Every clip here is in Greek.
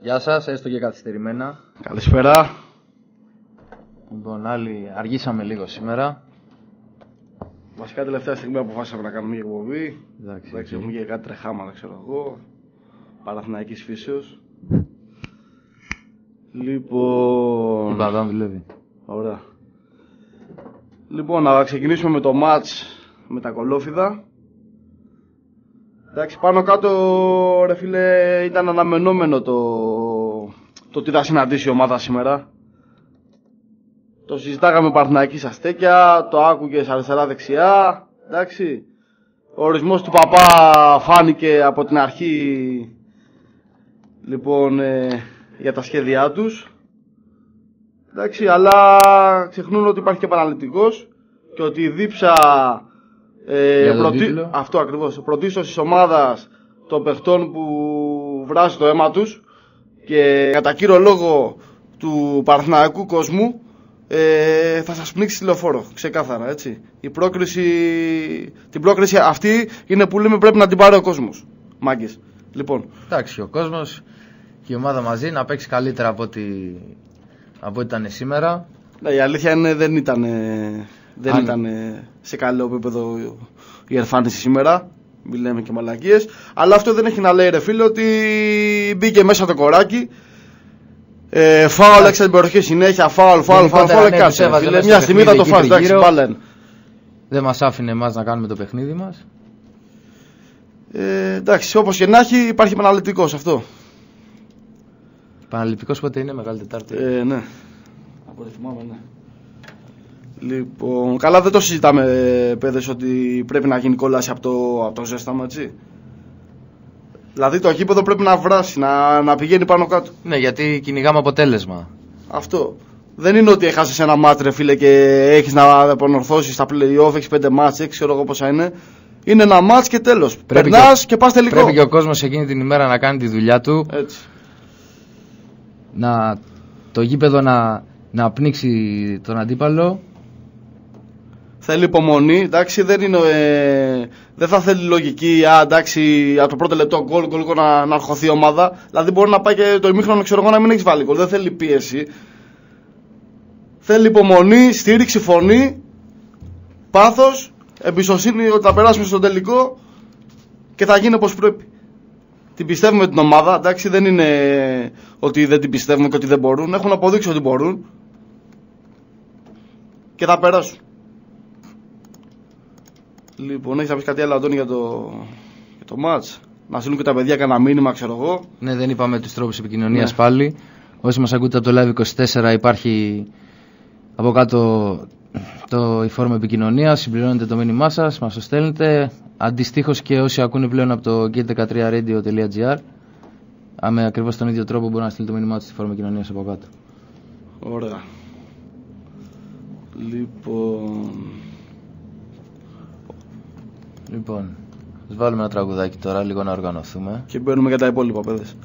Γεια σας, έστω και καθυστερημένα. Καλησπέρα. Λοιπόν, άλλοι αργήσαμε λίγο σήμερα. Βασικά τελευταία στιγμή αποφάσισαμε να κάνουμε μια εκπομπή. Εντάξει, έχουμε και κάτι τρεχάματα, ξέρω εγώ. Παναθηναϊκής φύσεως. Λοιπόν. Η Παδάν δουλεύει. Ωραία. Λοιπόν, να ξεκινήσουμε με το μάτς με τα κολόφιδα. Εντάξει, πάνω κάτω, ρε φίλε, ήταν αναμενόμενο το τι θα συναντήσει η ομάδα σήμερα. Το συζητάγαμε Παναθηναϊκής αστέκια, το άκουγες αριστερά-δεξιά. Εντάξει. Ο ορισμός του παπά φάνηκε από την αρχή, λοιπόν, για τα σχέδιά τους. Εντάξει, αλλά ξεχνούν ότι υπάρχει και επαναληπτικός και ότι η δίψα αυτό ακριβώς, πρωτίστως της ομάδας των παιχτών που βράζει το αίμα τους και κατά κύριο λόγο του Παναθηναϊκού κόσμου, θα σας πνίξει τηλεοφόρο, ξεκάθαρα, έτσι. Την πρόκριση αυτή είναι που λέμε πρέπει να την πάρει ο κόσμος, μάγκες. Λοιπόν. Εντάξει, ο κόσμος και η ομάδα μαζί να παίξει καλύτερα από ό,τι ήταν σήμερα. Ναι, η αλήθεια είναι δεν ήταν σε καλό επίπεδο η εμφάνιση σήμερα. Μην λέμε και μαλακίες. Αλλά αυτό δεν έχει να λέει, ρε φίλε, ότι μπήκε μέσα το κοράκι. Φάουλ έξω την περιοχή συνέχεια. Φάουλ. Κάτσε. Μια στιγμή θα το φας. Εντάξει, πάλι. Δεν μας άφηνε εμάς να κάνουμε το παιχνίδι μας. Εντάξει, όπως και να έχει, υπάρχει επαναληπτικός αυτό. Επαναληπτικός πότε είναι, Μεγάλη Τετάρτη? Ναι. Από ό,τι θυμάμαι, ναι. Λοιπόν, καλά, δεν το συζητάμε, παιδες, ότι πρέπει να γίνει κόλαση από το ζέσταμα, έτσι. Δηλαδή το γήπεδο πρέπει να βράσει, να πηγαίνει πάνω κάτω. Ναι, γιατί κυνηγάμε αποτέλεσμα. Αυτό. Δεν είναι ότι έχασες ένα μάτς, ρε φίλε, και έχεις να επανορθώσεις στα play-off, έχεις 5 μάτς, 6, ξέρω εγώ πόσα είναι. Είναι ένα μάτς και τέλος. Περνάς και πας τελικό. Πρέπει και ο κόσμος εκείνη την ημέρα να κάνει τη δουλειά του. Έτσι. Το γήπεδο να πνίξει τον αντίπαλο. Θέλει υπομονή, εντάξει, δεν θα θέλει λογική, εντάξει, από το πρώτο λεπτό γκολ να αρχωθεί η ομάδα. Δηλαδή μπορεί να πάει και το ημίχρονο, ξέρω εγώ, να μην έχει βάλει γκολ. Δεν θέλει πίεση. Θέλει υπομονή, στήριξη, φωνή, πάθος, εμπιστοσύνη ότι θα περάσουμε στο τελικό και θα γίνει όπως πρέπει. Την πιστεύουμε την ομάδα, εντάξει, δεν είναι ότι δεν την πιστεύουμε και ότι δεν μπορούν. Έχουν αποδείξει ότι μπορούν και θα περάσουν. Λοιπόν, έχεις να πεις κάτι άλλο, Αντώνη, για το match? Να στείλουν και τα παιδιά κανένα μήνυμα, ξέρω εγώ. Ναι, δεν είπαμε τους τρόπους επικοινωνίας πάλι. Όσοι μας ακούτε από το Live24, υπάρχει από κάτω η φόρμα επικοινωνίας. Συμπληρώνετε το μήνυμά σας, μας το στέλνετε. Αντιστοίχως και όσοι ακούνε πλέον από το gate13radio.gr, με ακριβώς τον ίδιο τρόπο μπορεί να στείλει το μήνυμά του στη φόρμα επικοινωνίας από κάτω. Ωραία. Λοιπόν, ας βάλουμε ένα τραγουδάκι τώρα, λίγο να οργανωθούμε. Και μπαίνουμε για τα υπόλοιπα, παιδες.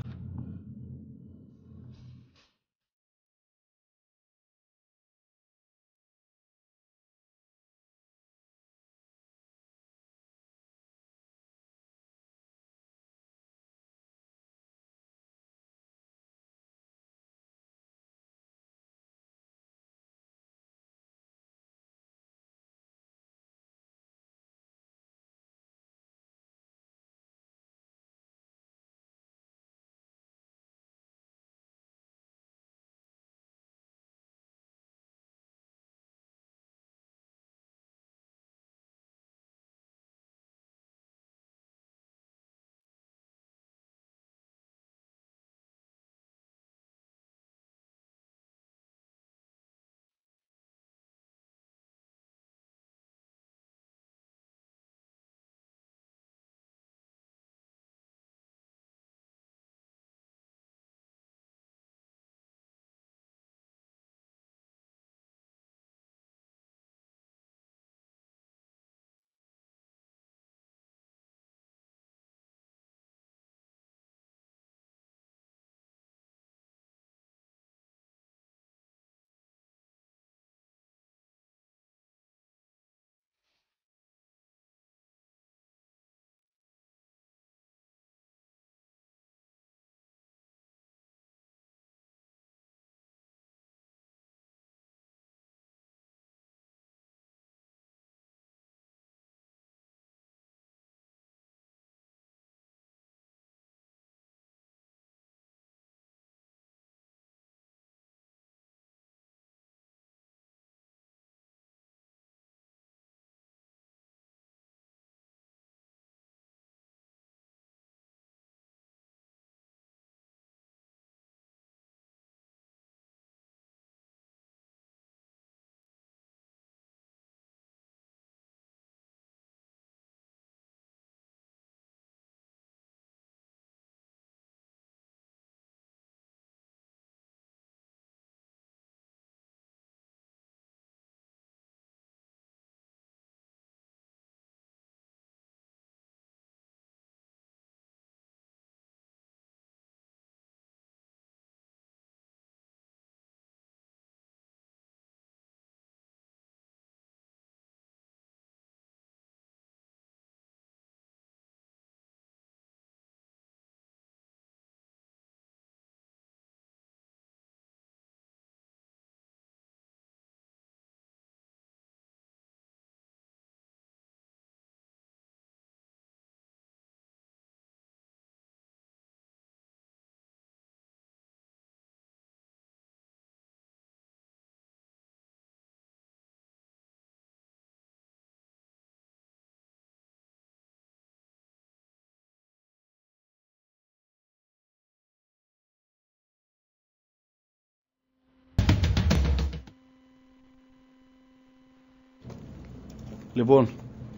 Λοιπόν,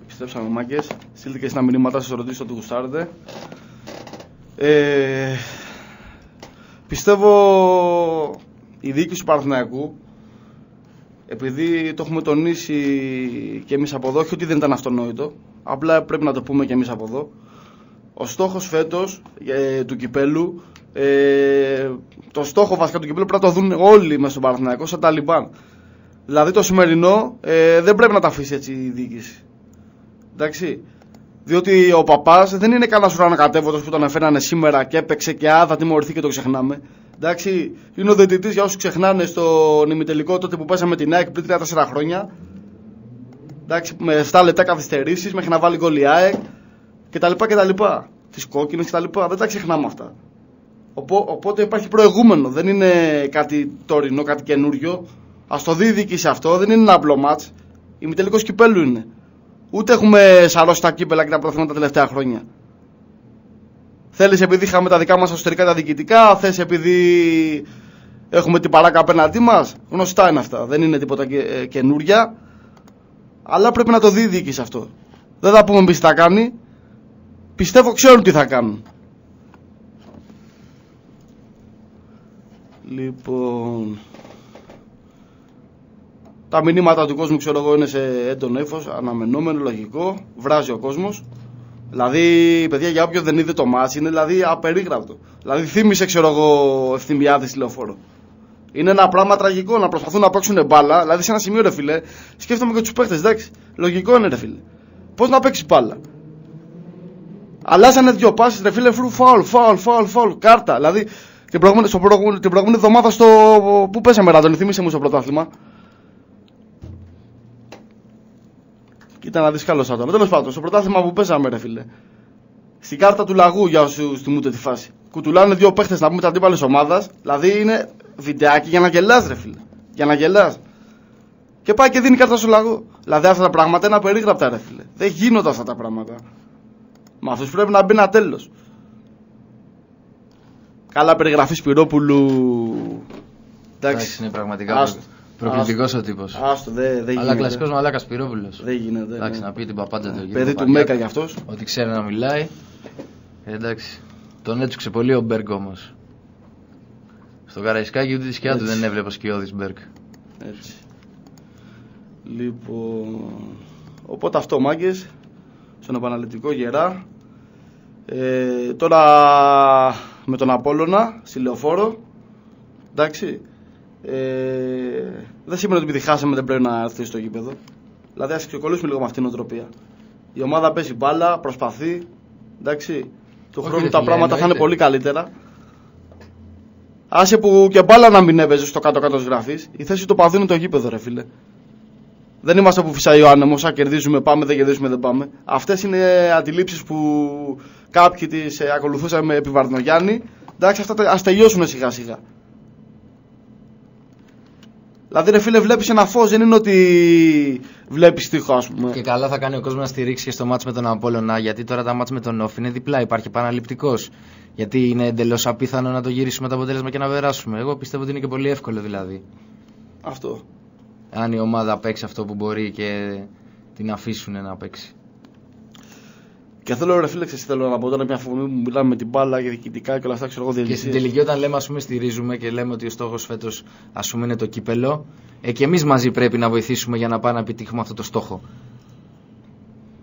επιστρέψαμε μάγκες. Στείλτε και εσείς τα μηνύματα σας, ρωτήσω ότι γουστάρετε. Πιστεύω η διοίκηση του Παναθηναϊκού, επειδή το έχουμε τονίσει και εμείς από εδώ, όχι ότι δεν ήταν αυτονόητο, απλά πρέπει να το πούμε και εμείς από εδώ, ο στόχος φέτος του κυπέλου, το στόχο βασικά του κυπέλου πρέπει να το δουν όλοι μέσα στον Παναθηναϊκό σαν Ταλιμπάν. Δηλαδή το σημερινό δεν πρέπει να τα αφήσει έτσι η διοίκηση. Εντάξει. Διότι ο παπάς δεν είναι κανένας ουρανοκατέβατος που τον έφερανε σήμερα και έπαιξε και θα τιμωρηθεί και το ξεχνάμε. Εντάξει. Είναι ο διαιτητής, για όσους ξεχνάνε, στον ημιτελικό τότε που πέσαμε την ΑΕΚ πριν 3-4 χρόνια. Εντάξει, με 7 λεπτά καθυστερήσεις μέχρι να βάλει γκολ η ΑΕΚ κτλ. Τις κόκκινες κτλ. Δεν τα ξεχνάμε αυτά. Οπότε υπάρχει προηγούμενο. Δεν είναι κάτι τωρινό, κάτι καινούριο. Ας το δει η διοίκηση αυτό. Δεν είναι ένα απλό μάτς. Ημιτελικός κυπέλου είναι. Ούτε έχουμε σαρώσει τα κύπελα και τα πρωταθλήματα τα τελευταία χρόνια. Θέλεις επειδή είχαμε τα δικά μας εσωτερικά τα διοικητικά, θες επειδή έχουμε την παράκα απέναντί μας. Γνωστά είναι αυτά. Δεν είναι τίποτα καινούρια. Αλλά πρέπει να το δει η διοίκηση αυτό. Δεν θα πούμε εμείς τι θα κάνει. Πιστεύω ξέρουν τι θα κάνουν. Λοιπόν, τα μηνύματα του κόσμου, ξέρω εγώ, είναι σε έντονο ύφος, αναμενόμενο, λογικό, βράζει ο κόσμος. Δηλαδή, παιδιά, για όποιον δεν είδε το μάτς, είναι δηλαδή απερίγραπτο. Δηλαδή, θύμισε, ξέρω εγώ, Ευθυμιάδης τηλεοφόρο. Είναι ένα πράγμα τραγικό να προσπαθούν να παίξουν μπάλα. Δηλαδή, σε ένα σημείο, ρε φίλε, σκέφτομαι και τους παίχτες, εντάξει. Λογικό είναι, ρε φίλε. Πώς να παίξει μπάλα. Αλλάζανε δύο πάσεις, ρε φίλε, φάουλ, κάρτα. Δηλαδή, την προηγούμενη εβδομάδα που πέσαμε, Ράντον, θύμισε μου στο πρωτάθλημα. Κοίτα να δεις καλό Σάτον. Τέλος πάντων, στο πρωτάθλημα που πέσαμε, ρε φίλε. Στην κάρτα του λαγού, για όσους θυμούνται τη φάση. Κουτουλάνε δύο παίχτες να πούμε τα αντίπαλες ομάδας. Δηλαδή είναι βιντεάκι για να γελάς, ρε φίλε. Για να γελάς. Και πάει και δίνει κάρτα στο λαγού. Δηλαδή αυτά τα πράγματα είναι απερίγραπτα, ρε φίλε. Δεν γίνονται αυτά τα πράγματα. Με αυτούς πρέπει να μπει ένα τέλος. Καλά περιγραφή Σπυρόπουλου. Εντάξει, είναι πραγματικά προκλητικός ο τύπος. Άστο, δεν γίνεται. Αλλά κλασικός μαλάκας Σπυρόπουλος. Δεν γίνεται. Εντάξει, να πει την παπάντζα του. Παιδί του Μέκα κι αυτός. Ότι ξέρει να μιλάει. Εντάξει. Τον έτσουξε πολύ ο Μπέργκ όμως. Στο Καραϊσκάκι ούτε τη σκιά του δεν έβλεπε ο σκιώδης Μπέργκ. Έτσι. Λοιπόν. Οπότε αυτό, μάγκες. Στον επαναληπτικό γερά. Τώρα με τον Απόλλωνα στη Λεωφόρο. Εντάξει. Δεν σημαίνει ότι επειδή χάσαμε δεν πρέπει να έρθει στο γήπεδο. Δηλαδή ας ξεκολλήσουμε λίγο με αυτήν την οτροπία. Η ομάδα παίζει μπάλα, προσπαθεί. Εντάξει. Του χρόνου τα πράγματα θα είναι πολύ καλύτερα. Άσε που και μπάλα να μην έπαιζε στο κάτω-κάτω της γραφής. Η θέση του παδού είναι το γήπεδο, ρε φίλε. Δεν είμαστε που φυσάει ο άνεμος, αν κερδίζουμε πάμε, δεν κερδίζουμε δεν πάμε. Αυτές είναι αντιλήψεις που κάποιοι τις ακολουθούσαν με Επιβαρδινογιάννη. Εντάξει, αυτά ας τελειώσουν σιγά σιγά. Δηλαδή, ρε φίλε, βλέπεις ένα φως, δεν είναι ότι βλέπεις τείχο, ας πούμε. Και καλά θα κάνει ο κόσμος να στηρίξει και στο μάτς με τον Απόλλωνα, γιατί τώρα τα μάτς με τον Όφ είναι διπλά, υπάρχει επαναληπτικός. Γιατί είναι εντελώς απίθανο να το γυρίσουμε το αποτέλεσμα και να περάσουμε. Εγώ πιστεύω ότι είναι και πολύ εύκολο δηλαδή. Αυτό. Αν η ομάδα παίξει αυτό που μπορεί και την αφήσουν να παίξει. Και θέλω, ρε φίλε, θέλω να πω τώρα μια φορά που μιλάμε με την μπάλα και διοικητικά και όλα αυτά, ξέρω εγώ, και στην τελική, όταν λέμε, ας πούμε, στηρίζουμε και λέμε ότι ο στόχος φέτος, ας πούμε, είναι το κύπελο, και εμείς μαζί πρέπει να βοηθήσουμε για να πάμε να επιτύχουμε αυτό το στόχο.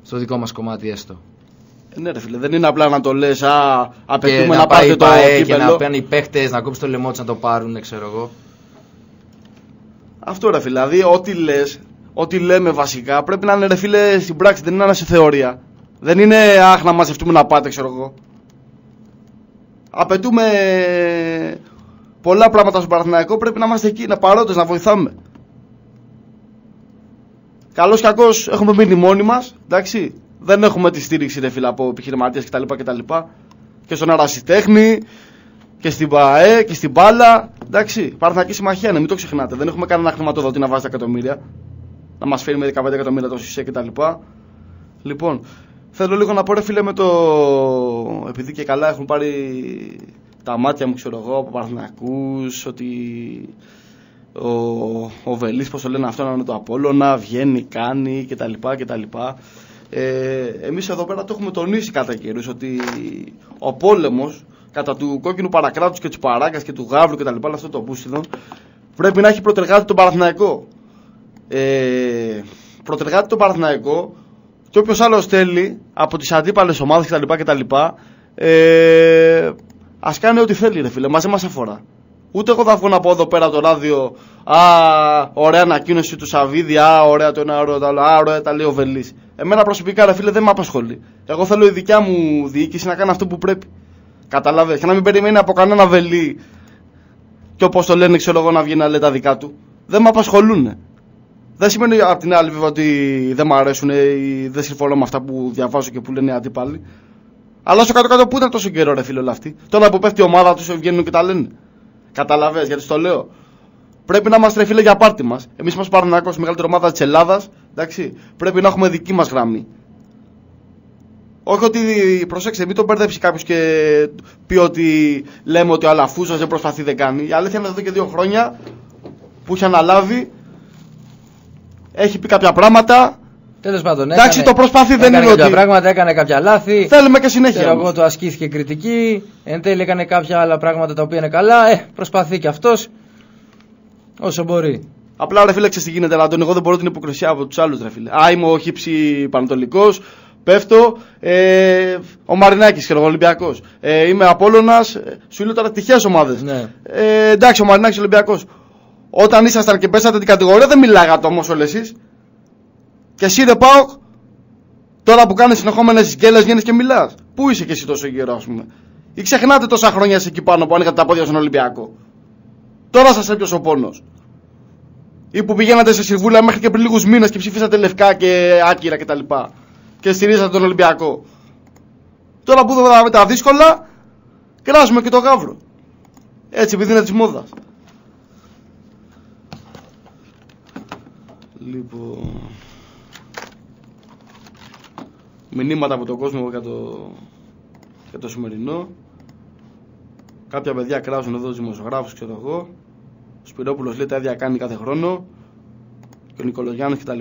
Στο δικό μας κομμάτι έστω. Ναι, ρε φίλε, δεν είναι απλά να το λες, απαιτούμε να πάρει το κύπελο. Και να πάνε οι παίχτες να κόψει το λαιμό τους να το πάρουν, ξέρω εγώ. Αυτό, ρε φίλε, δηλαδή ό,τι λες, ό,τι λέμε βασικά πρέπει να είναι, ρε φίλε, στην πράξη, δεν είναι σε θεωρία. Δεν είναι να μαζευτούμε να πάτε, ξέρω εγώ. Απαιτούμε πολλά πράγματα στον Παναθηναϊκό, πρέπει να είμαστε εκεί, να παρόντες, να βοηθάμε. Καλώς κακώς έχουμε μείνει μόνοι μας, εντάξει. Δεν έχουμε τη στήριξη, ρε φίλε, από επιχειρηματίες κτλ. Και στον Αρασιτέχνη και στην ΠΑΕ και στην μπάλα. Εντάξει, Παναθηναϊκή Συμμαχία είναι, μην το ξεχνάτε. Δεν έχουμε κανένα χρηματοδότη να βάζει τα εκατομμύρια. Να μας φέρει με 15 εκατομμύρια το ΣΥΣΕ κτλ. Λοιπόν, θέλω λίγο να πω, ρε φίλε, με το. Επειδή και καλά έχουν πάρει τα μάτια μου, ξέρω εγώ, από Παναθηναϊκούς, ότι ο Βελής, πώς το λένε αυτό, να είναι το Απόλλωνα, βγαίνει, κάνει κτλ. Εμείς εδώ πέρα το έχουμε τονίσει κατά καιρούς ότι ο πόλεμος κατά του κόκκινου παρακράτους και της Παράγκας και του Γαύρου κτλ. Αυτό το Πούσιδον πρέπει να έχει προτεργάτη τον Παναθηναϊκό. Προτεργάτη τον Παναθηναϊκό και όποιος άλλος θέλει από τις αντίπαλες ομάδες κτλ. Ας κάνει ό,τι θέλει, ρε φίλε, μας δεν μας αφορά. Ούτε εγώ θα βγω να πω εδώ πέρα το ράδιο, ωραία ανακοίνωση του Σαββίδη, ωραία το ένα, ωραία το άλλο, ωραία τα λέει ο Βελής. Εμένα προσωπικά, ρε φίλε, δεν με απασχολεί. Εγώ θέλω η δικιά μου διοίκηση να κάνει αυτό που πρέπει. Καταλάβες, και να μην περιμένει από κανένα Βελή και όπως το λένε, ξέρω εγώ, να βγει να λέει τα δικά του. Δεν με απασχολούν. Δεν σημαίνει απ' την άλλη βέβαια ότι δεν μ' αρέσουν ή δεν συμφωνώ με αυτά που διαβάζω και που λένε οι αντίπαλοι. Αλλά στο κάτω-κάτω που ήταν τόσο καιρό, ρε φίλε, όλα αυτοί. Τώρα που πέφτει η ομάδα τους βγαίνουν και τα λένε. Καταλαβες, γιατί στο λέω. Πρέπει να είμαστε, ρε φίλε, για πάρτι μας. Εμείς είμαστε Παναθηναϊκός, η μεγαλύτερη ομάδα της Ελλάδας. Εντάξει. Πρέπει να έχουμε δική μας γραμμή. Όχι ότι, προσέξτε, μην τον μπερδέψει κάποιος και πει ότι λέμε ότι ο Αλαφούζος δεν προσπαθεί, δεν κάνει. Η αλήθεια είναι εδώ και 2 χρόνια που είχε αναλάβει, έχει πει κάποια πράγματα. Τέλος πάντων, εντάξει, το προσπαθεί, δεν είναι κάποια ότι. πράγματα, έκανε κάποια λάθη. Θέλουμε και συνέχεια. Εγώ του ασκήθηκε κριτική. Εν τέλει έκανε κάποια άλλα πράγματα τα οποία είναι καλά. Προσπαθεί και αυτός όσο μπορεί. Απλά, ρε φίλε, ξέρεις τι γίνεται, Αντώνη, εγώ δεν μπορώ την υποκρισία από τους άλλους, ρε φίλε. Είμαι ο χύψη Πανατολικός, πέφτω. Ο Μαρινάκης, ξέρω εγώ, Ολυμπιακός. Είμαι Απόλλωνας, σου λέω τώρα τυχαίες ομάδες. Ναι. Εντάξει, ο Μαρινάκης Ολυμπιακός. Όταν ήσασταν και πέσατε την κατηγορία, δεν μιλάγατε όμως όλοι εσείς. Και εσύ, ρε ΠΑΟΚ, τώρα που κάνεις συνεχόμενες γκέλες, βγαίνεις και μιλάς. Πού είσαι και εσύ τόσο καιρό, ας πούμε. Ή ξεχνάτε τόσα χρόνια εκεί πάνω που άνοιγατε τα πόδια στον Ολυμπιακό. Τώρα σας έπιασε ο πόνος. Ή που πηγαίνατε σε συμβούλια μέχρι και πριν λίγους μήνες και ψηφίσατε λευκά και άκυρα κτλ. Και στηρίζατε τον Ολυμπιακό. Τώρα που είδαμε τα δύσκολα, κράζουμε και το Γαύρο. Έτσι, επειδή είναι της μόδας. Λοιπόν, μηνύματα από τον κόσμο για το σημερινό. Κάποια παιδιά κράζουν εδώ τους δημοσιογράφους, ξέρω εγώ. Ο Σπυρόπουλος λέει τα ίδια κάνει κάθε χρόνο. Και ο Νικολογιάννης κτλ.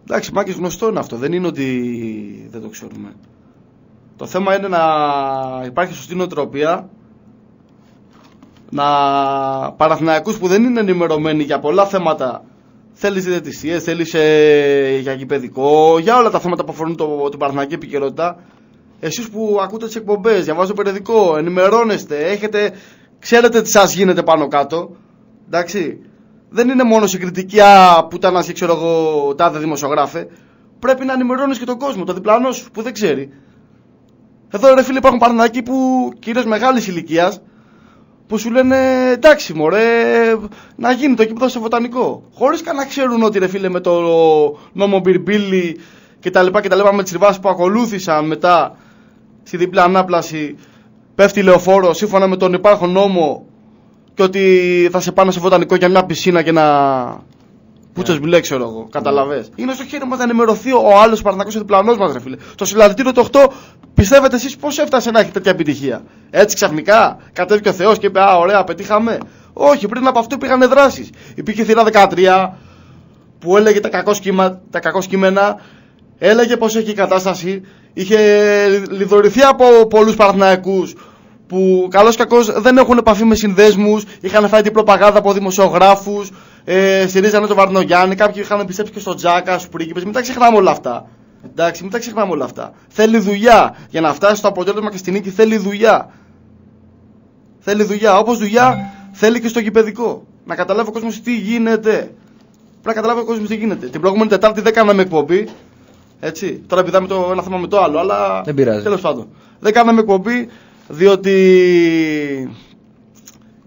Εντάξει, μάκες, γνωστό είναι αυτό. Δεν είναι ότι δεν το ξέρουμε. Το θέμα είναι να υπάρχει σωστή νοοτροπία. Να Παναθηναϊκούς που δεν είναι ενημερωμένοι για πολλά θέματα. Θέλεις διαιτησίες, θέλεις για γηπεδικό, για όλα τα θέματα που αφορούν την Παναθηναϊκή επικαιρότητα. Εσείς που ακούτε τις εκπομπές, διαβάζετε περιοδικό, ενημερώνεστε, ξέρετε τι σας γίνεται πάνω κάτω. Εντάξει. Δεν είναι μόνο συγκριτική που ήταν να ξέρω εγώ τάδε δημοσιογράφε. Πρέπει να ενημερώνεις και τον κόσμο, το διπλανό σου που δεν ξέρει. Εδώ, ρε φίλε, υπάρχουν Παναθηναϊκοί που κυρίως μεγάλης ηλικίας που σου λένε εντάξει μωρέ, να γίνει το κήπεδο σε βοτανικό. Χωρίς καν να ξέρουν ότι, ρε φίλε, με το νόμο Μπιρμπίλη και τα λοιπά, με τις ρηβάσεις που ακολούθησαν μετά στη διπλή ανάπλαση, πέφτει λεωφόρο σύμφωνα με τον υπάρχον νόμο και ότι θα σε πάνε σε βοτανικό για μια πισίνα και να πούτσες μπιλέ, ξέρω εγώ. Καταλαβες. Είναι στο χέρι μας να ενημερωθεί ο άλλος Παναθηναϊκός, ο διπλανός μας, ρε φίλε. Το συλλαλητήριο το 8, πιστεύετε εσείς πώς έφτασε να έχει τέτοια επιτυχία? Έτσι ξαφνικά κατέβηκε ο Θεός και είπε ωραία, πετύχαμε? Όχι, πριν από αυτό υπήρχαν δράσεις. Υπήρχε θύρα 13 που έλεγε τα κακό κείμενα, έλεγε πως έχει η κατάσταση, είχε λιδωρηθεί από πολλούς Παναθηναϊκούς που καλώς κακώς δεν έχουν επαφή με συνδέσμους, είχαν φάει την προπαγάνδα από δημοσιογράφους, στηρίζανε τον Βαρνογιάννη, κάποιοι είχαν πιστέψει και στον Τζάκα, στους πρίγκιπες. Μην τα ξεχνάμε όλα αυτά. Εντάξει, μην τα ξεχνάμε όλα αυτά. Θέλει δουλειά. Για να φτάσει στο αποτέλεσμα και στη νίκη θέλει δουλειά. Θέλει δουλειά. Όπως δουλειά θέλει και στο γηπεδικό. Να καταλάβει ο κόσμος τι γίνεται. Πρέπει να καταλάβει ο κόσμος τι γίνεται. Την προηγούμενη Τετάρτη δεν κάναμε εκπομπή. Έτσι. Τώρα πηδάμε το ένα θέμα με το άλλο, αλλά δεν πειράζει. Τέλος πάντων. Δεν κάναμε εκπομπή διότι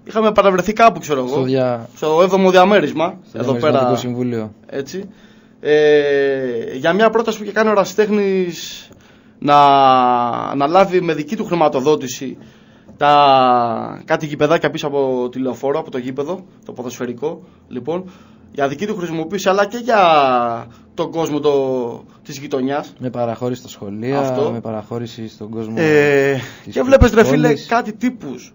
είχαμε παραβρεθεί κάπου, ξέρω εγώ. Στο 7ο διαμέρισμα. Στο εδώ πέρα. Συμβούλιο. Έτσι. Για μια πρόταση που είχε κάνει ο Ρασιτέχνης να λάβει με δική του χρηματοδότηση κάτι γηπεδάκια πίσω από τη λεωφόρο, από το γήπεδο, το ποδοσφαιρικό, λοιπόν, για δική του χρησιμοποίηση αλλά και για τον κόσμο της γειτονιάς. Με παραχώρηση στα σχολεία, αυτό. Με παραχώρηση στον κόσμο. Και βλέπεις, ρε φίλε, κάτι τύπους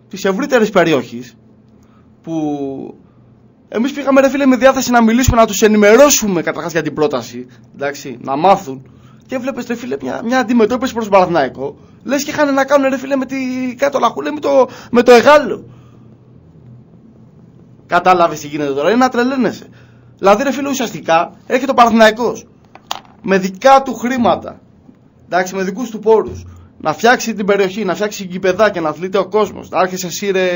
της ευρύτερης περιοχής, που εμείς πήγαμε ρε φίλε με διάθεση να μιλήσουμε, να τους ενημερώσουμε καταρχάς για την πρόταση, εντάξει, να μάθουν, και βλέπεις ρε φίλε μια αντιμετώπιση προς τον Παναθηναϊκό, λες και είχαν να κάνουν ρε φίλε με τη κάτω λαχούλε με το Εγάλο. Κατάλαβες τι γίνεται τώρα, είναι να τρελαίνεσαι. Δηλαδή ρε φίλε ουσιαστικά έρχεται ο Παναθηναϊκός με δικά του χρήματα, εντάξει, με δικούς του πόρους, να φτιάξει την περιοχή, να φτιάξει γηπεδάκια, να αθλείται ο κόσμος. Να άρχισε εσύ ρε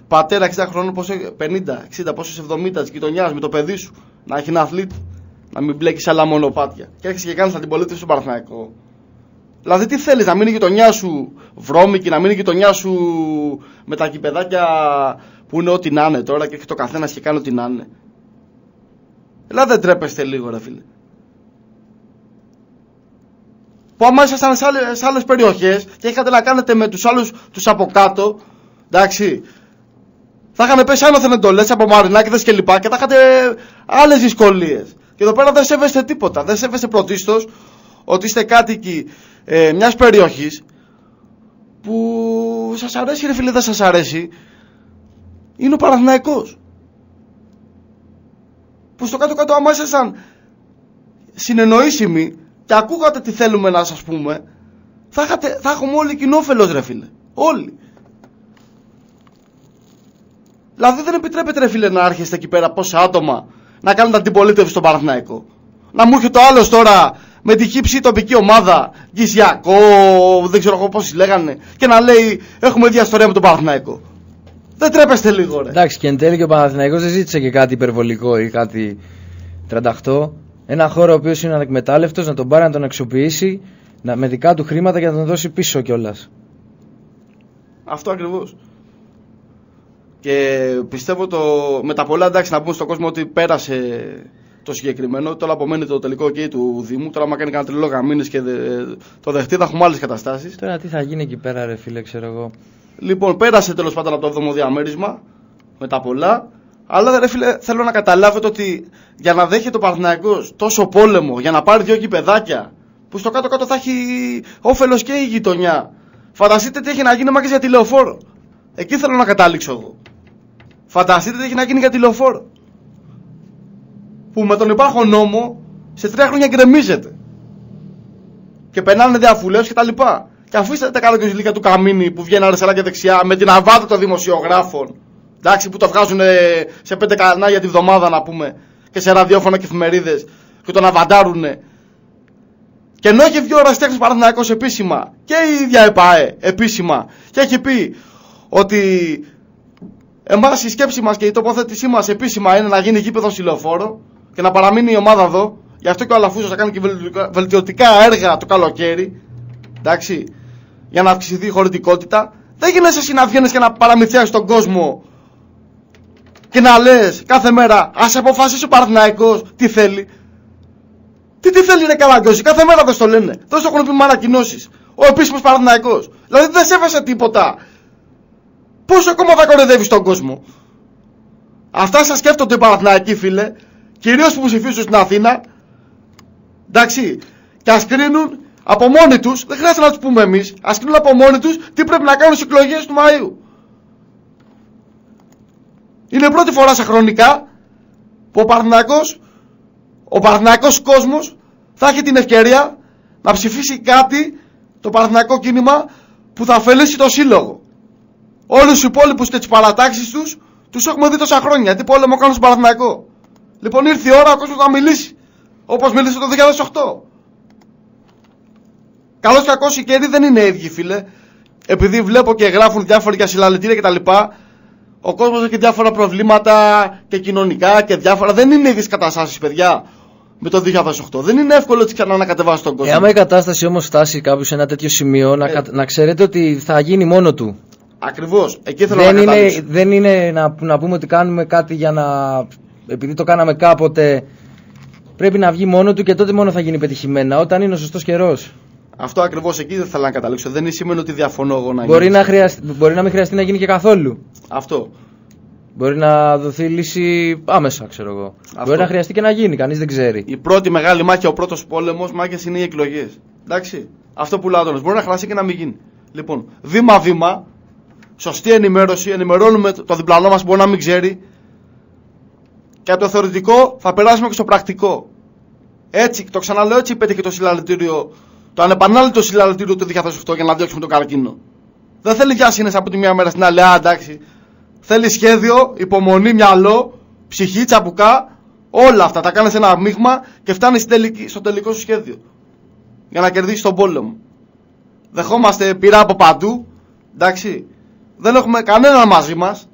πατέρα 60 χρόνων, 50, 60, πόσο 70 της γειτονιάς με το παιδί σου, να έχει ένα αθλήτη, να μην μπλέκεις άλλα μονοπάτια. Και έρχεσαι και κάνεις αντιπολίτευση στον Παναθηναϊκό. Δηλαδή τι θέλεις, να μείνει η γειτονιά σου βρώμικη, να μείνει η γειτονιά σου με τα γηπεδάκια που είναι ό,τι να είναι τώρα και έχει το καθένας και κάνει ό,τι να είναι. Δηλαδή δεν τρέπεστε λίγο ρε φίλε. Που άμα ήσασταν σε άλλες περιοχές και είχατε να κάνετε με τους άλλους τους από κάτω, εντάξει, θα είχαν πέσει άνωθεν εντολές από μαρινάκηδες και λοιπά και θα είχατε άλλες δυσκολίες. Και εδώ πέρα δεν σέβεστε τίποτα. Δεν σέβεστε πρωτίστως ότι είστε κάτοικοι μιας περιοχής που σας αρέσει ρε φίλε, δεν σας αρέσει, είναι ο Παναθηναϊκός. Που στο κάτω-κάτω άμα ήσασταν συνεννοήσιμοι και ακούγατε τι θέλουμε να σας πούμε, θα έχουμε όλοι κοινόφελος ρε φίλε. Όλοι. Δηλαδή δεν επιτρέπεται ρε φίλε να έρχεστε εκεί πέρα πόσα άτομα να κάνετε αντιπολίτευση στον Παναθηναϊκό. Να μου έρχεται ο άλλος τώρα με τη χύψη τοπική ομάδα, Γκυσιακό, δεν ξέρω εγώ πώς λέγανε, και να λέει έχουμε ίδια ιστορία με τον Παναθηναϊκό. Δεν τρέπεστε λίγο ρε. Εντάξει, και εν τέλει και ο Παναθηναϊκός δεν ζήτησε και κάτι υπερβολικό ή κάτι 38. Ένα χώρο ο οποίος είναι ανεκμετάλλευτος, να τον πάρει να τον αξιοποιήσει με δικά του χρήματα και να τον δώσει πίσω κιόλας. Αυτό ακριβώς. Και πιστεύω με τα πολλά, εντάξει, να πούμε στον κόσμο ότι πέρασε το συγκεκριμένο. Τώρα απομένει το τελικό OK του Δήμου. Τώρα, άμα κάνει κανένα τρελό γαμίνες και το δεχτεί, θα έχουμε άλλες καταστάσεις. Τώρα τι θα γίνει εκεί πέρα, ρε φίλε, ξέρω εγώ. Λοιπόν, πέρασε τέλος πάντων από το 7ο διαμέρισμα με τα πολλά. Αλλά ρε φίλε, θέλω να καταλάβετε ότι για να δέχεται ο Παναθηναϊκός τόσο πόλεμο, για να πάρει 2 γηπεδάκια, που στο κάτω-κάτω θα έχει όφελος και η γειτονιά. Φανταστείτε τι έχει να γίνει μάκες για τη Λεωφόρο. Εκεί θέλω να καταλήξω εγώ. Φανταστείτε τι έχει να γίνει για τη Λεωφόρο. Που με τον υπάρχον νόμο σε 3 χρόνια γκρεμίζεται. Και περνάνε διαφουλεύσεις και τα λοιπά. Και αφήστε τα κάτω και του Καμίνη που βγαίνει αριστερά και δεξιά με την αβάτα των δημοσιογράφων. Εντάξει, που το βγάζουν σε 5 κανάλια τη βδομάδα να πούμε, και σε ραδιόφωνα και εφημερίδες, και τον αβαντάρουνε. Και ενώ έχει βγει ο Ερασιτέχνης Παναθηναϊκός επίσημα και η ίδια ΕΠΑΕ επίσημα και έχει πει ότι εμάς η σκέψη μας και η τοποθέτησή μας επίσημα είναι να γίνει γήπεδο στη Λεωφόρο και να παραμείνει η ομάδα εδώ, γι' αυτό και ο Αλαφούζος θα κάνει και βελτιωτικά έργα το καλοκαίρι, εντάξει, για να αυξηθεί η χωρητικότητα. Δεν γίνεσαι εσύ να βγαίνεις και να παραμυθιάσεις τον κόσμο και να λες κάθε μέρα ας αποφασίσει ο Παναθηναϊκός τι θέλει. Τι θέλει ρε Καραγκιόζη, κάθε μέρα δεν στο λένε. Δεν στο έχουν πει με ανακοινώσεις. Ο επίσημος Παναθηναϊκός. Δηλαδή δεν σέβεσαι τίποτα. Πόσο ακόμα θα κοροϊδεύεις τον κόσμο. Αυτά σας σκέφτονται οι Παναθηναϊκοί φίλε, κυρίως που ψηφίζουν στην Αθήνα. Εντάξει, και ας κρίνουν από μόνοι τους, δεν χρειάζεται να τους πούμε εμείς, ας κρίνουν από μόνοι τους τι πρέπει να κάνουν στις εκλογές του Μαΐου. Είναι πρώτη φορά σε χρονικά που ο Παναθηναϊκός κόσμος θα έχει την ευκαιρία να ψηφίσει κάτι, το Παναθηναϊκό κίνημα, που θα ωφελήσει το σύλλογο. Όλους τους υπόλοιπους και τις παρατάξεις τους έχουμε δει τόσα χρόνια. Τι πόλεμο κάνουν στον Παναθηναϊκό. Λοιπόν, ήρθε η ώρα ο κόσμος να μιλήσει. Όπως μίλησε το 2008. Καλώς και κακώς οι καιροί δεν είναι ίδιοι, φίλε. Επειδή βλέπω και γράφουν διάφοροι για συλλαλητήρια κτλ. Ο κόσμος έχει διάφορα προβλήματα και κοινωνικά και διάφορα. Δεν είναι ίδιες καταστάσεις, παιδιά, με το 2008. Δεν είναι εύκολο έτσι ξανά να κατεβάσει τον κόσμο. Άμα η κατάσταση όμως φτάσει κάπου σε ένα τέτοιο σημείο, να ξέρετε ότι θα γίνει μόνο του. Ακριβώς. Εκεί θέλω να καταλήξω. Δεν είναι να πούμε ότι κάνουμε κάτι για να. Επειδή το κάναμε κάποτε. Πρέπει να βγει μόνο του και τότε μόνο θα γίνει πετυχημένα. Όταν είναι ο σωστός καιρός. Αυτό ακριβώς, εκεί δεν θέλω να καταλήξω. Δεν σημαίνει ότι διαφωνώ εγώ να μπορεί να μην χρειαστεί να γίνει και καθόλου. Αυτό. Μπορεί να δοθεί λύση άμεσα, ξέρω εγώ. Αυτό. Μπορεί να χρειαστεί και να γίνει, κανείς δεν ξέρει. Η πρώτη μεγάλη μάχη, ο πρώτος πόλεμος, μάχες είναι οι εκλογές. Εντάξει. Αυτό που λέω τώρα. Μπορεί να χρειαστεί και να μην γίνει. Λοιπόν, βήμα-βήμα σωστή ενημέρωση, ενημερώνουμε το διπλανό μας που μπορεί να μην ξέρει. Και από το θεωρητικό θα περάσουμε και στο πρακτικό. Έτσι, το ξαναλέω, έτσι πέτυχε το συλλαλητήριο, το ανεπανάληπτο συλλαλητήριο του 2008 για να διώξουμε τον καρκίνο. Δεν θέλει βιασύνες από τη μία μέρα στην άλλη, εντάξει. Θέλει σχέδιο, υπομονή, μυαλό, ψυχή, τσαμπουκά, όλα αυτά. Τα κάνεις ένα μείγμα και φτάνεις στο τελικό σου σχέδιο. Για να κερδίσεις τον πόλεμο. Δεχόμαστε πειρά από παντού, εντάξει. Δεν έχουμε κανέναν μαζί μας.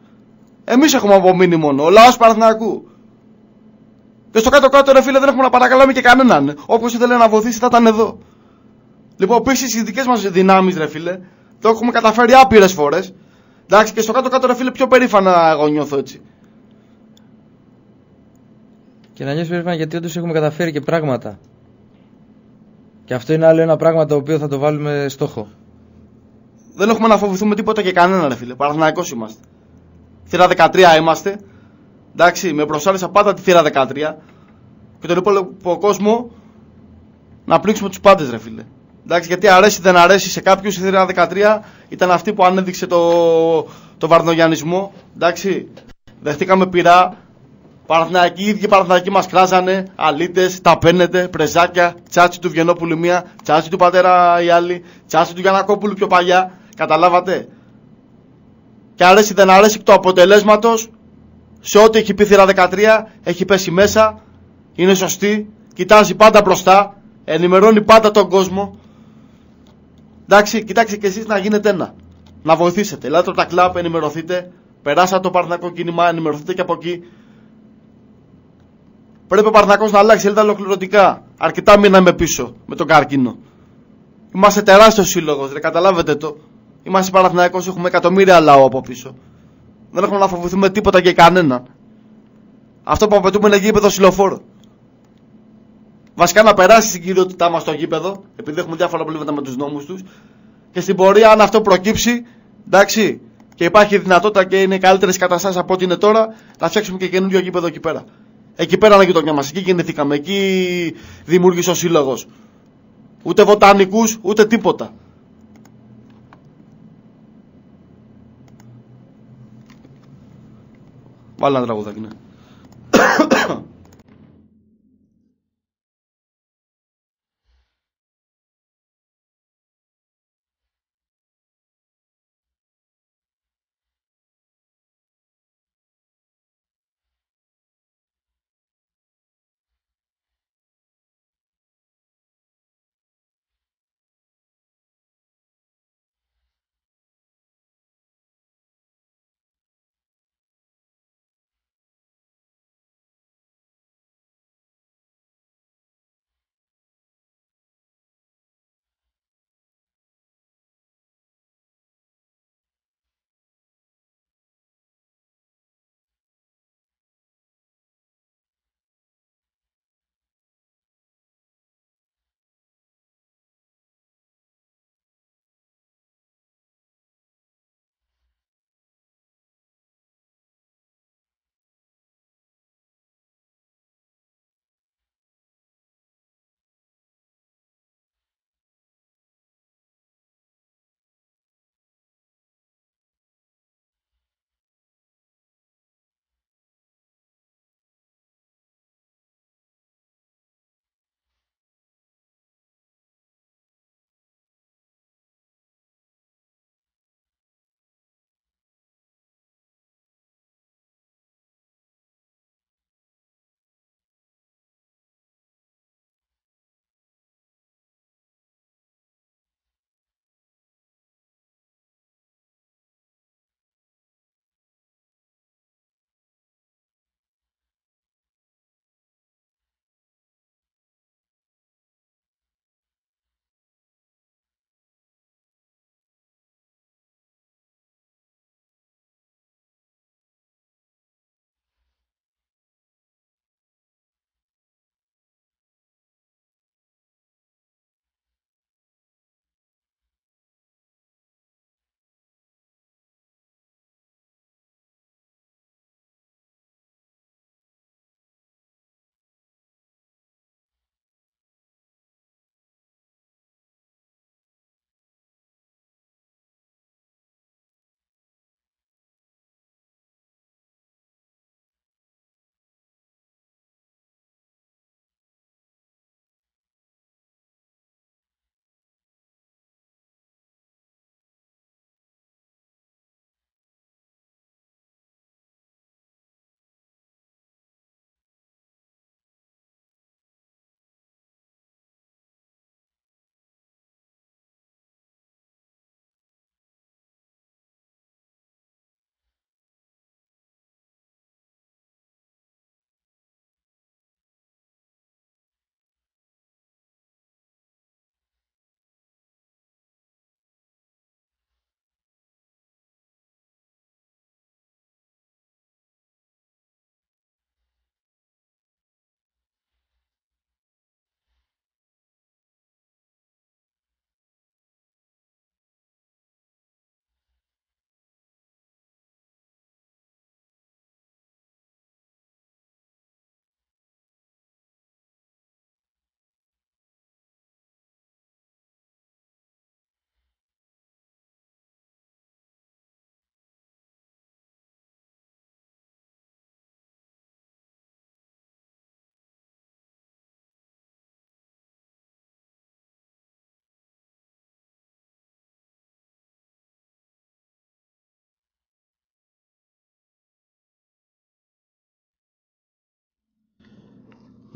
Εμείς έχουμε απομείνει μόνο, ο λαός Παναθηναϊκού. Και στο κάτω-κάτω, ρε φίλε, δεν έχουμε να παρακαλάμε και κανέναν. Όποιος ήθελε να βοηθήσει θα ήταν εδώ. Λοιπόν, πίσω στις δικές μας δυνάμεις, ρε φίλε, το έχουμε καταφέρει άπειρες φορές. Εντάξει, και στο κάτω-κάτω, ρε φίλε, πιο περήφανα εγώ νιώθω έτσι. Και να νιώσεις περήφανα γιατί όντως έχουμε καταφέρει και πράγματα. Και αυτό είναι άλλο ένα πράγμα το οποίο θα το βάλουμε στόχο. Δεν έχουμε να φοβηθούμε τίποτα και κανένα, ρε φίλε. Παναθηναϊκός είμαστε. Θύρα 13 είμαστε. Εντάξει, με προσάρεσα πάντα τη θύρα 13. Και τον υπόλοιπο κόσμο να πλήξουμε τους πάντες, ρε φίλε. Εντάξει, γιατί αρέσει δεν αρέσει σε κάποιους, η θύρα 13 ήταν αυτή που ανέδειξε το βαρδογιανισμό. Εντάξει, δεχτήκαμε πειρά. Παναθηναϊκοί, οι ίδιοι Παναθηναϊκοί μας κράζανε, αλήτες, ταπαίνετε, πρεζάκια, τσάτσι του Βιεννόπουλου μία, τσάτσι του πατέρα οι άλλοι, τσάτσι του Γιαννακόπουλου πιο παλιά. Καταλάβατε. Και αρέσει δεν αρέσει το αποτελέσματος, σε ό,τι έχει πει θύρα 13, έχει πέσει μέσα, είναι σωστή, κοιτάζει πάντα μπροστά, ενημερώνει πάντα τον κόσμο. Εντάξει, κοιτάξτε και εσείς να γίνετε ένα. Να βοηθήσετε. Ελάτε από τα κλαμπ, ενημερωθείτε. Περάσατε το Παναθηναϊκό κίνημα, ενημερωθείτε και από εκεί. Πρέπει ο Παναθηναϊκός να αλλάξει σελίδα ολοκληρωτικά. Αρκετά μείναμε πίσω με τον καρκίνο. Είμαστε τεράστιος σύλλογος, δεν καταλάβετε το. Είμαστε Παναθηναϊκός, έχουμε εκατομμύρια λαό από πίσω. Δεν έχουμε να φοβηθούμε τίποτα και κανέναν. Αυτό που απαιτούμε είναι γήπεδο ψηλοφόρο. Βασικά να περάσει την κυριότητά μας στο γήπεδο, επειδή έχουμε διάφορα προβλήματα με τους νόμους τους. Και στην πορεία, αν αυτό προκύψει, εντάξει, και υπάρχει δυνατότητα και είναι καλύτερες καταστάσεις από ό,τι είναι τώρα, να φτιάξουμε και καινούριο γήπεδο εκεί πέρα. Εκεί πέρα είναι η γειτονιά μας, εκεί γεννηθήκαμε, εκεί δημιούργησε ο σύλλογος. Ούτε βοτανικούς, ούτε τίποτα. Βάλε ένα τραγουδάκι, ναι.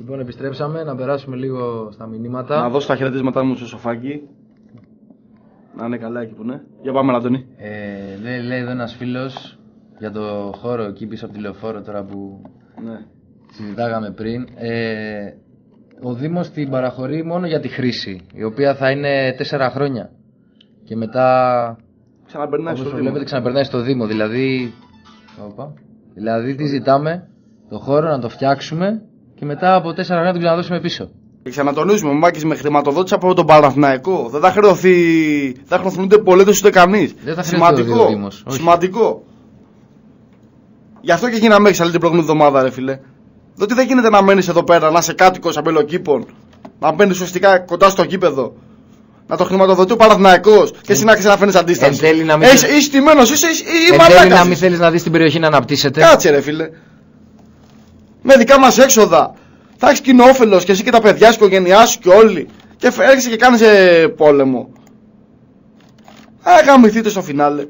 Λοιπόν, επιστρέψαμε να περάσουμε λίγο στα μηνύματα. Να δώσω τα χαιρετίσματά μου στο σοφάκι. Να είναι καλά εκεί που είναι. Για πάμε, Αντώνη. Λέει εδώ ένας φίλος για το χώρο εκεί πίσω από τη Λεωφόρο τώρα που συζητάγαμε πριν. Ο Δήμος την παραχωρεί μόνο για τη χρήση, η οποία θα είναι 4 χρόνια. Και μετά ξαναπερνάει στο Δήμο. Δηλαδή τι ζητάμε, το χώρο να το φτιάξουμε και μετά από 4 χρόνια τον ξαναδώσουμε πίσω. Και ξανατονίζουμε, ο Μάκης με χρηματοδότηση από τον Παναθηναϊκό. Δεν θα χρεωθούν ούτε πολίτες ούτε κανείς. Σημαντικό. Γι' αυτό και γίναμε έξαλλη την προηγούμενη εβδομάδα, ρε φίλε. Διότι δεν γίνεται να μένεις εδώ πέρα, να είσαι κάτοικος αμπελοκήπων, να μπαίνεις ουσιαστικά κοντά στο γήπεδο, να το χρηματοδοτεί ο Παναθηναϊκός και εσύ να ξέρεις να φαίνεις αντίσταση. Είσαι τιμένος, είσαι μαλάκας. Να μην θέλεις να δεις την περιοχή να αναπτύσσεται. Κάτσε, ρε φίλε. Με δικά μας έξοδα. Θα έχεις κοινό όφελος και εσύ και τα παιδιά σου, η οικογένειά σου και όλοι. Και έρχεσαι και κάνεις πόλεμο. Γαμηθείτε στο φινάλε.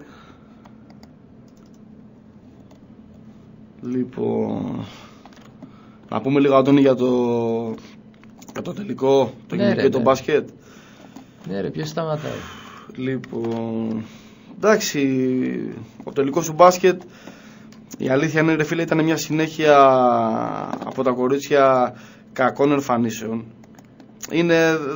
Λοιπόν, να πούμε λίγο, Αντώνη, για το τελικό, το γυναικείο και το μπάσκετ. Ναι, ρε, ποιος σταματάει. Λοιπόν, εντάξει, ο τελικός του μπάσκετ, η αλήθεια είναι, ρε φίλε, ήταν μια συνέχεια από τα κορίτσια κακών εμφανίσεων.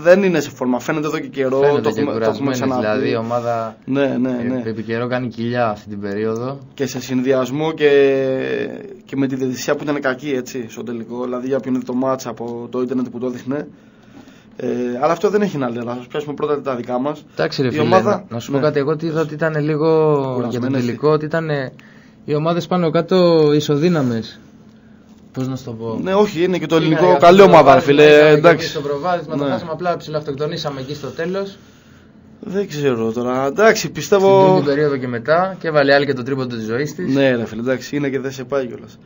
Δεν είναι σε φόρμα, φαίνεται εδώ και καιρό. Φαίνεται το έχουμε ξαναπεί. Δηλαδή η ομάδα ναι. επί καιρό κάνει κοιλιά αυτή την περίοδο. Και σε συνδυασμό και με τη διαιτησία που ήταν κακή, έτσι, στο τελικό. Δηλαδή για ποιον είναι το μάτσα από το ίντερνετ που το έδειχνε. Αλλά αυτό δεν έχει να λέει. Να σας πιάσουμε πρώτα τα δικά μας. Εντάξει, ρε φίλε, ομάδα, να σου πω κάτι. Εγώ είδα ότι ήταν λίγο για το τελικό, ότι ήταν οι ομάδες πάνω κάτω ισοδύναμες. Πώς να σου το πω. Ναι, όχι, είναι και το ελληνικό καλή ομάδα, φίλε. Εντάξει. Στο προβάδισμα το χάσαμε, απλά ψιλοαυτοκτονήσαμε εκεί στο τέλος. Δεν ξέρω τώρα. Εντάξει, πιστεύω. Στην τρίτη περίοδο και μετά και έβαλε άλλη και το τρίποντο της ζωής της. Ναι, ρε φίλε, εντάξει, είναι και δεν σε πάει κιόλας.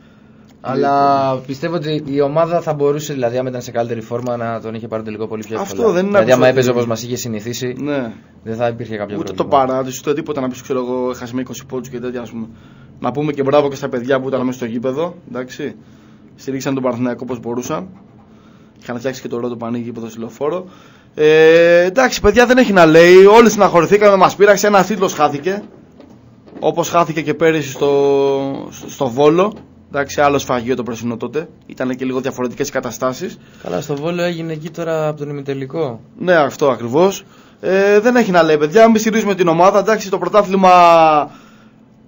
Αλλά πιστεύω ότι η ομάδα θα μπορούσε, δηλαδή, αν ήταν σε καλύτερη φόρμα, να τον είχε πάρει τελικό πολύ πιο εύκολα. Αυτό δεν είναι. Δηλαδή, άμα έπαιζε όπως μας είχε συνηθίσει, ναι, δεν θα υπήρχε κάποιο ούτε πρόβλημα. Ούτε το παράδεισο, ούτε τίποτα να πει, ξέρω εγώ, χάσαμε 20 πόντους και τέτοια, ας πούμε. Να πούμε και μπράβο και στα παιδιά που ήταν μέσα στο γήπεδο, εντάξει. Στηρίξαν τον Παναθηναϊκό όπως μπορούσαν. Είχαν φτιάξει και το ρότο πανί γήπεδο στη Λεωφόρο. Εντάξει, παιδιά, δεν έχει να λέει. Όλοι συναχωρηθήκαμε, μας πείραξε. Ένας τίτλος χάθηκε. Όπως χάθηκε και πέρυσι στο Βόλο. Εντάξει, άλλο σφαγείο το πράσινο τότε. Ήταν και λίγο διαφορετικές οι καταστάσεις. Καλά, στο Βόλο έγινε εκεί τώρα από τον ημιτελικό. Ναι, αυτό ακριβώς. Δεν έχει να λέει, παιδιά. Μην στηρίζουμε την ομάδα. Εντάξει, το πρωτάθλημα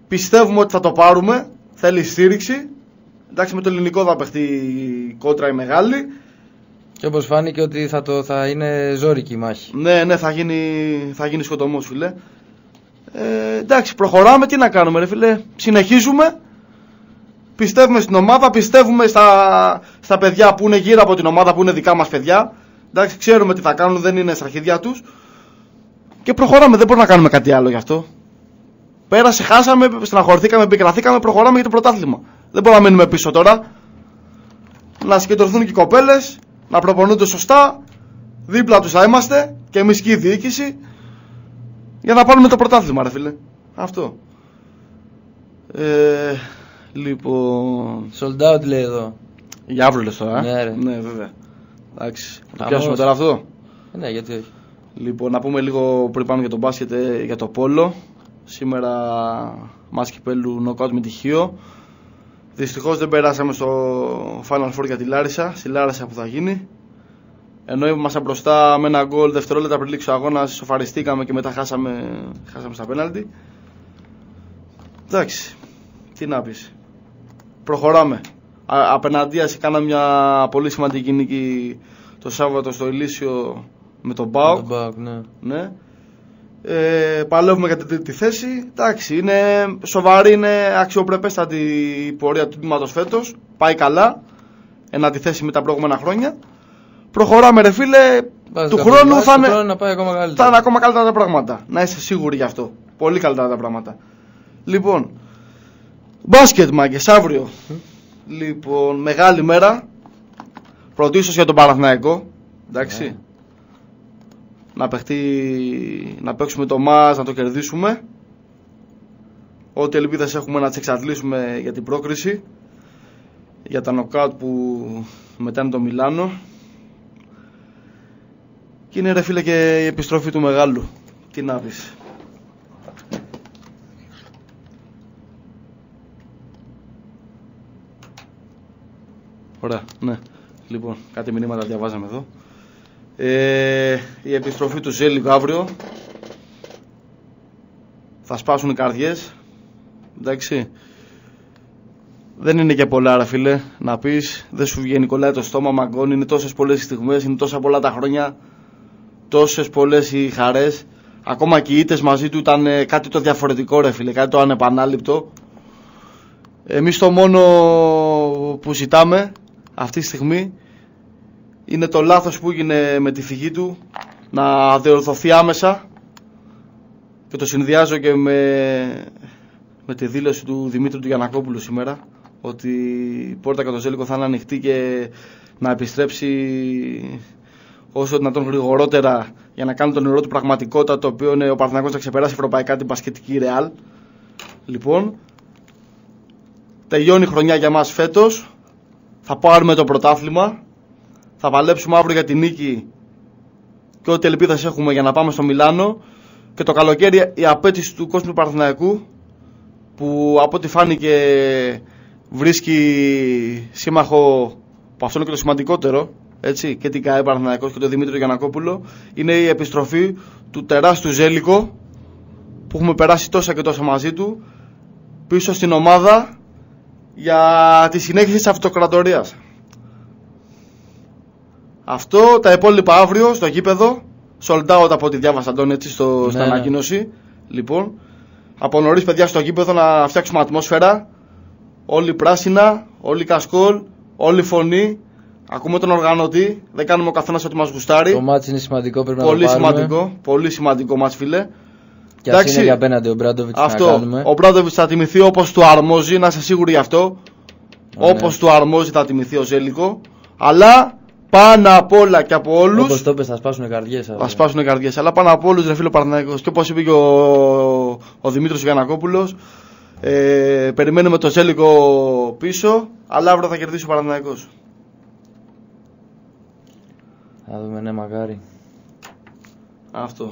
πιστεύουμε ότι θα το πάρουμε. Θέλει στήριξη. Εντάξει, με το ελληνικό θα παιχτεί η κόντρα η μεγάλη. Και όπως φάνηκε ότι θα είναι ζώρικη η μάχη. Ναι, θα γίνει σκοτωμός, φίλε. Εντάξει, προχωράμε, τι να κάνουμε, ρε φίλε. Συνεχίζουμε. Πιστεύουμε στην ομάδα, πιστεύουμε στα παιδιά που είναι γύρω από την ομάδα, που είναι δικά μας παιδιά. Εντάξει, ξέρουμε τι θα κάνουν, δεν είναι στα αρχίδια τους. Και προχωράμε, δεν μπορούμε να κάνουμε κάτι άλλο γι' αυτό. Πέρασε, χάσαμε, στεναχωρηθήκαμε, επικραθήκαμε, προχωράμε για το πρωτάθλημα. Δεν μπορούμε να μείνουμε πίσω τώρα. Να συγκεντρωθούν και οι κοπέλες, να προπονούνται σωστά. Δίπλα τους θα είμαστε και εμείς και η διοίκηση για να πάρουμε το πρωτάθλημα, ρε φίλε. Αυτό. Λοιπόν. Sold out λέει εδώ. Για αύριο λες τώρα. Ναι, βέβαια. Εντάξει. Θα το πιάσουμε τώρα αυτό. Ναι, γιατί όχι. Λοιπόν, να πούμε λίγο πριν πάμε για το μπάσκετ, για το πόλο. Σήμερα μας κυπέλλου νοκάουτ με τυχείο. Δυστυχώς δεν περάσαμε στο Final Four για τη Λάρισα, στη Λάρισα που θα γίνει. Ενώ ήμασταν μπροστά με ένα γκολ δευτερόλεπτα πριν λήξει ο αγώνας, σοφαριστήκαμε και μετά χάσαμε στα πέναλτι. Εντάξει, τι να πεις. Προχωράμε. Απέναντίας κάναμε μια πολύ σημαντική νίκη το Σάββατο στο Ηλίσιο με τον ΠΑΟΚ. Ναι. Παλεύουμε για την τρίτη θέση. Εντάξει, είναι σοβαρή, είναι αξιοπρεπέστατη η πορεία του τμήματος φέτος. Πάει καλά. Εν αντιθέσει με τα προηγούμενα χρόνια. Προχωράμε, ρε φίλε. Του χρόνου θα είναι ακόμα καλύτερα τα πράγματα. Να είσαι σίγουροι γι' αυτό. Πολύ καλύτερα τα πράγματα. Λοιπόν, μπάσκετ, μάγκες, αύριο. Λοιπόν, μεγάλη μέρα. Πρωτίστως για τον Παναθηναϊκό. Εντάξει. Να παίξουμε το μάτς, να το κερδίσουμε. Ό,τι ελπίδες έχουμε να τις εξαντλήσουμε για την πρόκριση. Για τα νοκάουτ που μετά είναι το Μιλάνο. Και είναι ρε φίλε και η επιστροφή του μεγάλου. Τι να πεις. Ωραία, ναι. Λοιπόν, κάτι μηνύματα διαβάζαμε εδώ. Η επιστροφή του Ζέλικο αύριο. Θα σπάσουν οι καρδιές. Εντάξει. Δεν είναι και πολλά ρε φίλε να πεις. Δεν σου βγαίνει κολλάει το στόμα, μαγκώνει. Είναι τόσες πολλές οι στιγμές, είναι τόσα πολλά τα χρόνια. Τόσες πολλές οι χαρές. Ακόμα και οι ήττες μαζί του ήταν κάτι το διαφορετικό ρε φίλε. Κάτι το ανεπανάληπτο. Εμείς το μόνο που ζητάμε αυτή τη στιγμή είναι το λάθος που έγινε με τη φυγή του να διορθωθεί άμεσα. Και το συνδυάζω και με τη δήλωση του Δημήτρου του Γιαννακόπουλου σήμερα, ότι η πόρτα για το Ζέλικο θα είναι ανοιχτή και να επιστρέψει όσο δυνατόν γρηγορότερα για να κάνει τον όνειρό του πραγματικότητα, το οποίο είναι ο Παναθηναϊκός να ξεπεράσει ευρωπαϊκά την μπασκετική Ρεάλ. Λοιπόν, τελειώνει η χρονιά για μας φέτος. Θα πάρουμε το πρωτάθλημα. Θα παλέψουμε αύριο για την νίκη και ό,τι ελπίδες έχουμε για να πάμε στο Μιλάνο. Και το καλοκαίρι η απέτηση του κόσμου του Παναθηναϊκού, που από ό,τι φάνηκε βρίσκει σύμμαχο, που αυτό είναι και το σημαντικότερο, έτσι, και την ΚΑΕ Παναθηναϊκός και τον Δημήτρη Γιαννακόπουλο, είναι η επιστροφή του τεράστιου Ζέλικο που έχουμε περάσει τόσα και τόσα μαζί του πίσω στην ομάδα για τη συνέχιση της αυτοκρατορίας. Αυτό, τα υπόλοιπα αύριο στο γήπεδο, sold out από ό,τι διάβασα Αντώνη, έτσι, στην ανακοίνωση. Λοιπόν, από νωρίς παιδιά στο γήπεδο να φτιάξουμε ατμόσφαιρα, όλοι πράσινα, όλοι κασκόλ, όλοι φωνή. Ακούμε τον οργανωτή, δεν κάνουμε ο καθένας ό,τι μας γουστάρει. Το μάτς είναι σημαντικό, πρέπει πολύ να το πάρουμε. σημαντικό, πολύ σημαντικό μάτς φίλε. Και ας είναι για απέναντι ο Μπράντοβιτς να κάνουμε. Ο Μπράντοβιτς θα τιμηθεί όπως του αρμόζει, να είσαι σίγουροι γι' αυτό. Όπως του αρμόζει θα τιμηθεί ο Ζέλικο. Αλλά πάνω απ' όλα και από όλους. Όπως το πες, θα σπάσουν καρδιές. Θα σπάσουν καρδιές. Αλλά πάνω απ' όλους ρε φίλο Παναθηναϊκός. Και όπως είπε και ο Δημήτρης Γιαννακόπουλος, περιμένουμε το Ζέλικο πίσω. Αλλά αύριο θα κερδίσει ο Παναθηναϊκός. Θα δούμε, ναι, μακάρι. Αυτό.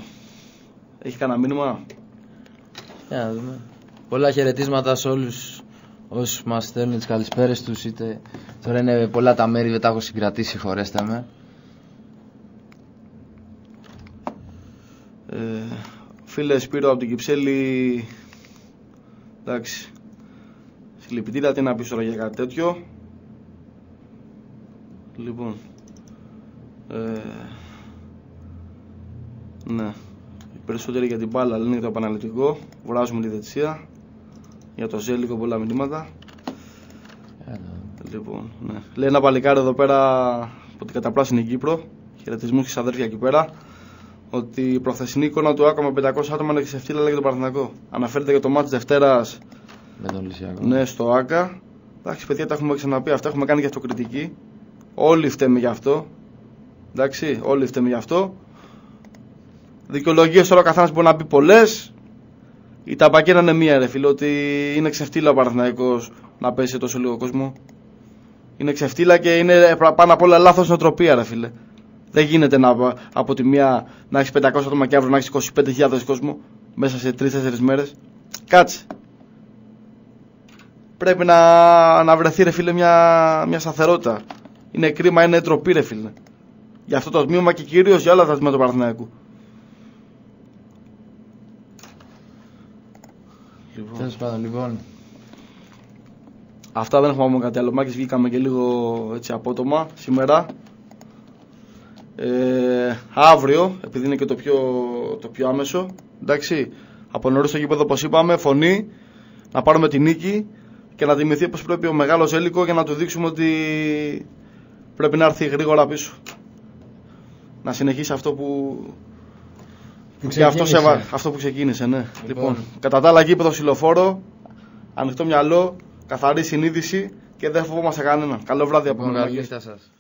Έχει κανένα μήνυμα? Για να δούμε. Πολλά χαιρετίσματα σε όλους όσους μας στέλνουν τις καλησπέρες τους. Είτε τώρα είναι πολλά τα μέρη, δεν τα έχω συγκρατήσει, χωρέστε με. Φίλε Σπύρο από την Κυψέλη, εντάξει, συλληπιτήρια, τι να πεις τώρα για κάτι τέτοιο. Λοιπόν, ναι, οι περισσότεροι για την μπάλα λένε για το επαναληπτικό, βράζουμε τη δεξιά. Για το Ζέλικο πολλά μηνύματα. Λοιπόν, ναι. Λέει ένα παλικάρι εδώ πέρα από την καταπράσινη Κύπρο, χαιρετισμούς και στις αδέρφια εκεί πέρα, ότι η προθεσινή εικόνα του ΆΚΑ με 500 άτομα είναι ξεφτύλα, λέγεται τον Παναθηναϊκό. Αναφέρεται για το μάτς Δευτέρας με τον Λυσιακό. Ναι, στο ΆΚΑ. Εντάξει, παιδιά, τα έχουμε ξαναπεί αυτά, έχουμε κάνει και αυτοκριτική. Όλοι φταίμε γι' αυτό. Εντάξει, όλοι φταίμε γι' αυτό. Δικαιολογίες τώρα ο καθένας μπορεί να πει πολλές. Η ταμπακέρα είναι μία ρε φίλε, ότι είναι ξεφτύλα ο Παναθηναϊκός να πέσει τόσο λίγο κόσμο. Είναι ξεφτύλα και είναι πάνω απ' όλα λάθος νοοτροπία ρε φίλε. Δεν γίνεται από τη μία να έχεις 500 άτομα και αύριο να έχεις 25.000 κόσμο μέσα σε 3-4 μέρες. Κάτσε. Πρέπει να βρεθεί ρε φίλε μια σταθερότητα. Είναι κρίμα, είναι ντροπή ρε φίλε. Για αυτό το τμήμα και κυρίως για όλα τα τμήματα του Παναθηναϊκού. Τέλος πάντων, λοιπόν. Αυτά, δεν έχουμε μόνο κάτι άλλο. Μάκης, βγήκαμε και λίγο έτσι απότομα σήμερα. Αύριο, επειδή είναι και το πιο άμεσο, εντάξει, από νωρίς στο γήπεδο, όπως είπαμε, φωνή, να πάρουμε τη νίκη και να τιμηθεί όπως πρέπει ο μεγάλος Ζέλικο, για να του δείξουμε ότι πρέπει να έρθει γρήγορα πίσω. Να συνεχίσει αυτό που αυτό που ξεκίνησε, ναι. Λοιπόν, κατά τα άλλα, γήπεδο ψιλοφόρο, ανοιχτό μυαλό, καθαρή συνείδηση και δεν φοβόμαστε κανέναν. Καλό βράδυ από μένα. Καλή νύχτα σας.